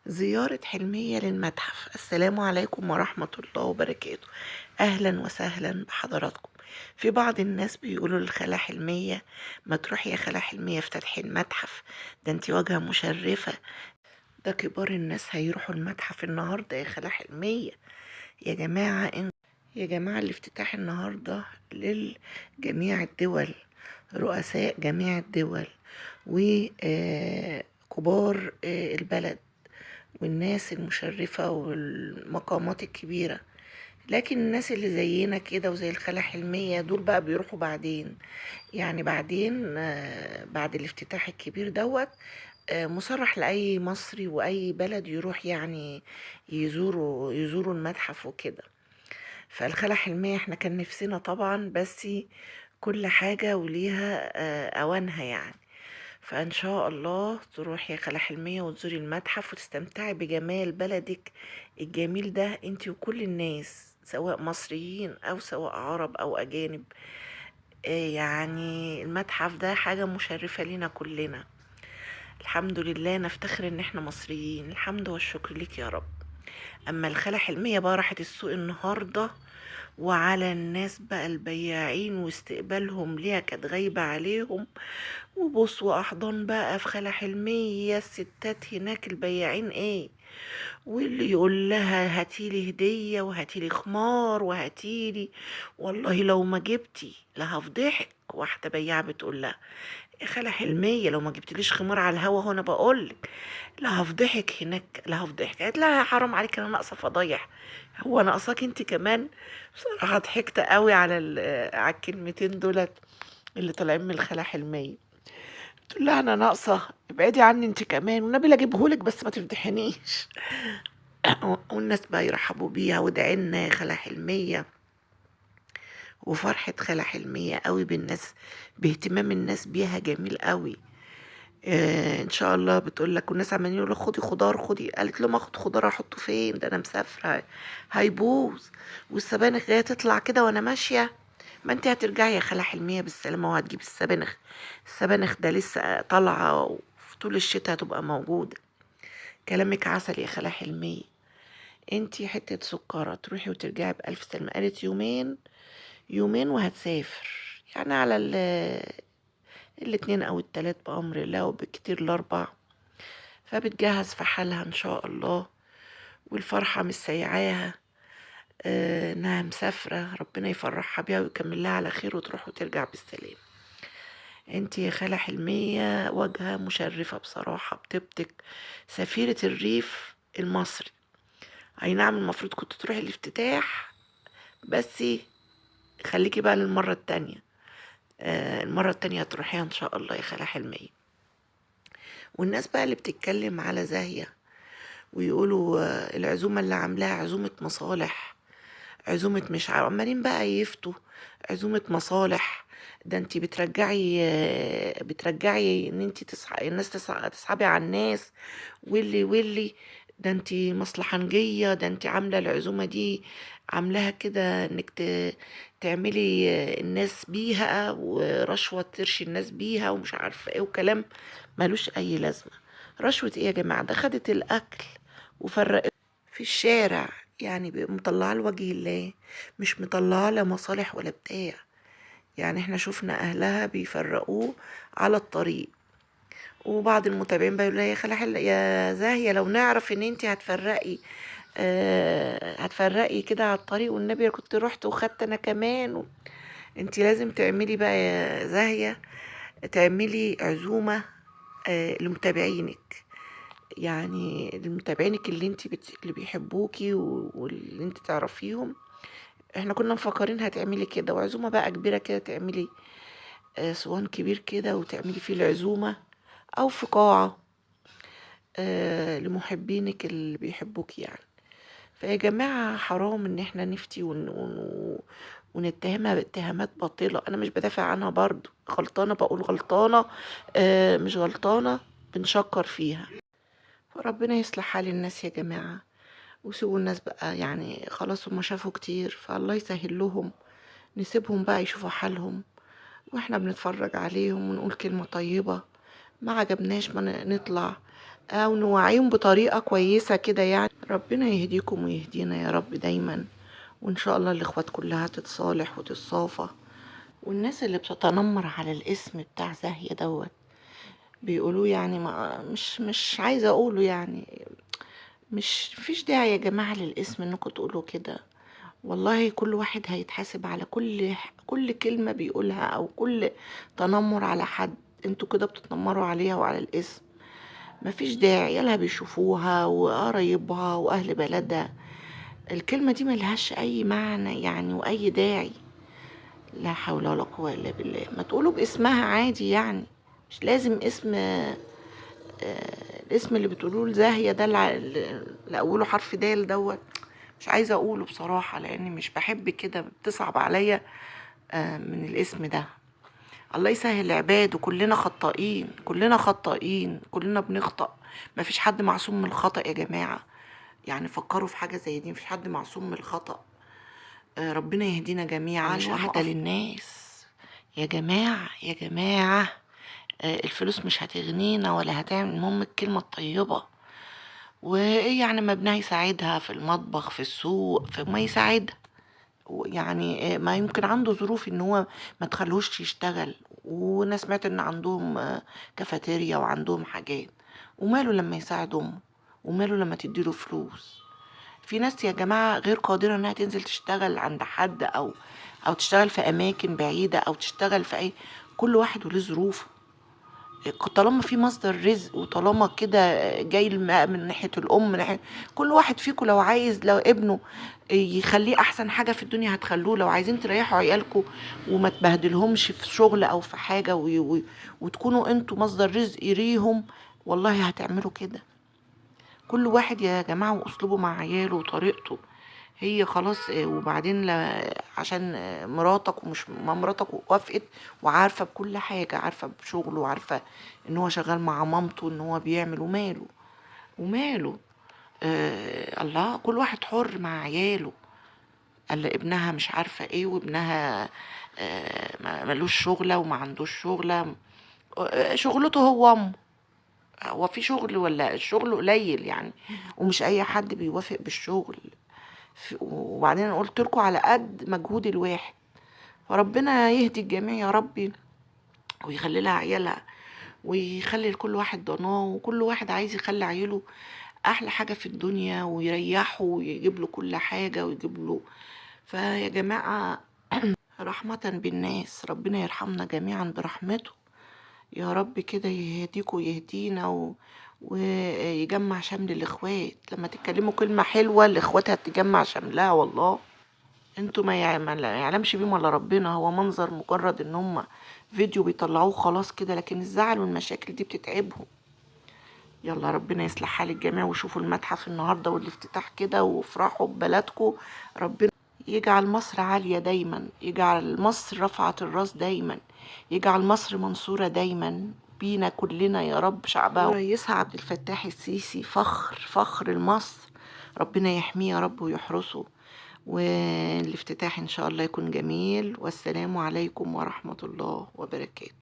زيارة حلمية للمتحف. السلام عليكم ورحمة الله وبركاته. أهلا وسهلا بحضراتكم. في بعض الناس بيقولوا للخالة حلمية: ما تروحي يا خالة حلمية افتتحي المتحف، ده انتي واجهة مشرفة، ده كبار الناس هيروحوا المتحف النهاردة يا خالة حلمية. يا جماعة يا جماعة الافتتاح النهاردة لجميع الدول، رؤساء جميع الدول وكبار البلد والناس المشرفة والمقامات الكبيرة. لكن الناس اللي زينا كده وزي الخالة حلمية دول بقى بيروحوا بعدين، يعني بعدين بعد الافتتاح الكبير دوت. مصرح لأي مصري وأي بلد يروح، يعني يزوروا المتحف وكده. فالخالة حلمية احنا كان نفسنا طبعا، بس كل حاجة وليها أوانها يعني. فإن شاء الله تروحي يا خالة حلمية وتزوري المتحف وتستمتعي بجمال بلدك الجميل ده، انتي وكل الناس سواء مصريين أو سواء عرب أو أجانب. يعني المتحف ده حاجة مشرفة لنا كلنا. الحمد لله، نفتخر ان احنا مصريين، الحمد والشكر ليك يا رب. اما الخالة حلمية بقى راحت السوق النهاردة، وعلى الناس بقى البياعين واستقبالهم ليها كانت غايبة عليهم، وبص واحضان بقى في خالة حلمية. الستات هناك البياعين ايه، واللي يقول لها هاتيلي هدية وهاتيلي خمار وهاتيلي، والله لو ما جبتي لهفضحك. واحدة بياعة بتقول لها: يا خالة حلمية لو ما جبتليش خمار على الهوا هنا بقولك لا هفضحك هناك لا هفضحك. قالت لها: حرام عليك، انا ناقصة فضايح، هو ناقصاك انت كمان؟ بصراحة ضحكت قوي على الكلمتين دولت اللي طالعين من الخالة حلمية. تقول لها: انا ناقصة؟ ابعدي عني انت كمان، والنبي لا اجيبهولك بس ما تفضحنيش. والناس بقى يرحبوا بيها ودعينا يا خالة حلمية. وفرحة خالة حلمية قوي بالناس، باهتمام الناس بيها جميل قوي. ان شاء الله بتقول لك، والناس عمالين يقولوا خدي خضار خدي. قالت لهم: اخد خضار احطه فين؟ ده انا مسافره هيبوظ، والسبانخ جايه تطلع كده وانا ماشيه. ما انت هترجعي يا خالة حلمية بالسلامه وهتجيب السبانخ. السبانخ ده لسه طالعه، وفي طول الشتاء هتبقى موجوده. كلامك عسل يا خالة حلمية، انتي حته سكره تروحي وترجعي بألف سلامه. قالت يومين، يومين وهتسافر، يعني على الاتنين او التلات بأمر الله، وبكتير الاربع. فبتجهز في حالها ان شاء الله، والفرحة مش سايعاها. انها مسافرة، ربنا يفرحها بيها ويكمل لها على خير وتروح وترجع بالسلام. انتي يا خالة حلمية واجهة مشرفة بصراحة، بتبتك سفيرة الريف المصري. اي نعم، المفروض كنت تروحي الافتتاح، بس خليكي بقى للمرة التانية. المرة التانية تروحيها ان شاء الله يا خالة حلمية. والناس بقى اللي بتتكلم على زاهية ويقولوا العزومة اللي عاملاها عزومة مصالح، عزومة مش عمالين بقى يفتوا عزومة مصالح. ده انتي بترجعي ان انتي الناس تسحبي على الناس، واللي ده انتي مصلحنجية، ده انتي عاملة العزومة دي، عاملاها كده انك تعملي الناس بيها، ورشوة ترشي الناس بيها، ومش عارفة ايه، وكلام ملوش اي لازمة. رشوة ايه يا جماعة؟ ده خدت الاكل وفرقت في الشارع، يعني مطلعاه لوجه الله، مش مطلعاه لا مصالح ولا بتاع. يعني احنا شفنا اهلها بيفرقوه على الطريق. وبعض المتابعين بيقولوا لها: يا خالة يا زاهية لو نعرف ان انتي هتفرقي كده على الطريق، والنبي كنت رحت وخدت انا كمان انتي لازم تعملي بقى يا زاهية، تعملي عزومة لمتابعينك، يعني لمتابعينك اللي بيحبوكي واللي انت تعرفيهم. احنا كنا مفكرين هتعملي كده، وعزومة بقى كبيرة كده، تعملي صوان كبير كده وتعملي فيه العزومة، او في قاعة لمحبينك اللي بيحبوك يعني. فيا جماعة حرام ان احنا نفتي ونتهمها باتهامات باطلة. انا مش بدافع عنها، برضو غلطانة بقول غلطانة، مش غلطانة بنشكر فيها. فربنا يصلح حال الناس يا جماعة، وسيبوا الناس بقى، يعني خلاص هما شافوا كتير، فالله يسهل لهم. نسيبهم بقى يشوفوا حالهم، واحنا بنتفرج عليهم ونقول كلمة طيبة. ما عجبناش ما نطلع او نوعيهم بطريقة كويسة كده يعني. ربنا يهديكم ويهدينا يا رب دايما، وان شاء الله الاخوات كلها تتصالح وتتصافى. والناس اللي بتتنمر على الاسم بتاع زاهية دوت بيقولوا يعني ما مش عايزة اقوله يعني، مش فيش داعي يا جماعة للاسم انكم تقولوا كده. والله كل واحد هيتحاسب على كل كلمة بيقولها او كل تنمر على حد. انتوا كده بتتنمروا عليها وعلى الاسم، مفيش داعي. يلا بيشوفوها وقرايبها واهل بلدها، الكلمة دي ملهاش اي معنى يعني واي داعي. لا حول ولا قوة الا بالله. ما تقولوا باسمها عادي يعني، مش لازم اسم الاسم اللي بتقولوه زاهية ده اللي اوله حرف دال دوت. مش عايزة اقوله بصراحة لاني مش بحب كده، بتصعب عليا من الاسم ده. الله يسهل العباد، وكلنا خطائين كلنا خطائين كلنا بنخطأ. مفيش حد معصوم من الخطأ يا جماعة، يعني فكروا في حاجة زي دي، مفيش حد معصوم من الخطأ. ربنا يهدينا جميعا. مش واحدة للناس يا جماعة يا جماعة. الفلوس مش هتغنينا ولا هتعمل، المهم الكلمة الطيبة. وايه يعني ما ابنها يساعدها في المطبخ في السوق، ما يساعدها يعني. ما يمكن عنده ظروف ان هو ما تخلوش يشتغل، وانا سمعت ان عندهم كافيتيريا وعندهم حاجات. وماله لما يساعد امه، وماله لما تديله فلوس. في ناس يا جماعة غير قادرة انها تنزل تشتغل عند حد او تشتغل في اماكن بعيدة او تشتغل في اي. كل واحد وله ظروفه. طالما في مصدر رزق، وطالما كده جاي من ناحية الأم، من ناحية كل واحد فيكم، لو عايز لو ابنه يخليه أحسن حاجة في الدنيا هتخلوه. لو عايزين تريحوا عيالكم وما تبهدلهمش في شغل أو في حاجة وتكونوا انتوا مصدر رزق ليهم، والله هتعملوا كده. كل واحد يا جماعة وأسلوبه مع عياله وطريقته. هي خلاص وبعدين عشان مراتك، ومش ما مراتك وافقت وعارفة بكل حاجة، عارفة بشغله وعارفة ان هو شغال مع مامته ان هو بيعمل. وماله الله، كل واحد حر مع عياله. قال ابنها مش عارفة ايه، وابنها ملوش شغلة وما عندوش شغلة. شغلته هو امه. هو في شغل ولا الشغل قليل يعني؟ ومش اي حد بيوافق بالشغل. وبعدين أنا قلت لكم على قد مجهود الواحد. فربنا يهدي الجميع يا ربي، ويخلي لها عيالها، ويخلي لكل واحد ضناه، وكل واحد عايز يخلي عياله احلى حاجة في الدنيا ويريحه ويجيب له كل حاجة ويجيب له. فيا جماعة رحمة بالناس، ربنا يرحمنا جميعا برحمته يا رب. كده يهديكوا ويهدينا ويجمع شمل الاخوات. لما تتكلموا كلمة حلوة الاخوات هتجمع شملها والله. انتوا ما يعلمش بيهم ولا ربنا. هو منظر مجرد ان هم فيديو بيطلعوه خلاص كده، لكن الزعل والمشاكل دي بتتعبهم. يلا ربنا يصلح حال الجميع، وشوفوا المتحف النهارده والافتتاح كده وافرحوا ببلدكم. ربنا يجعل مصر عالية دايما، يجعل مصر رفعت الراس دايما، يجعل مصر منصورة دايما بينا كلنا يا رب شعبها. ورئيسها عبد الفتاح السيسي فخر لمصر. ربنا يحميه يا رب ويحرسه. والافتتاح ان شاء الله يكون جميل. والسلام عليكم ورحمة الله وبركاته.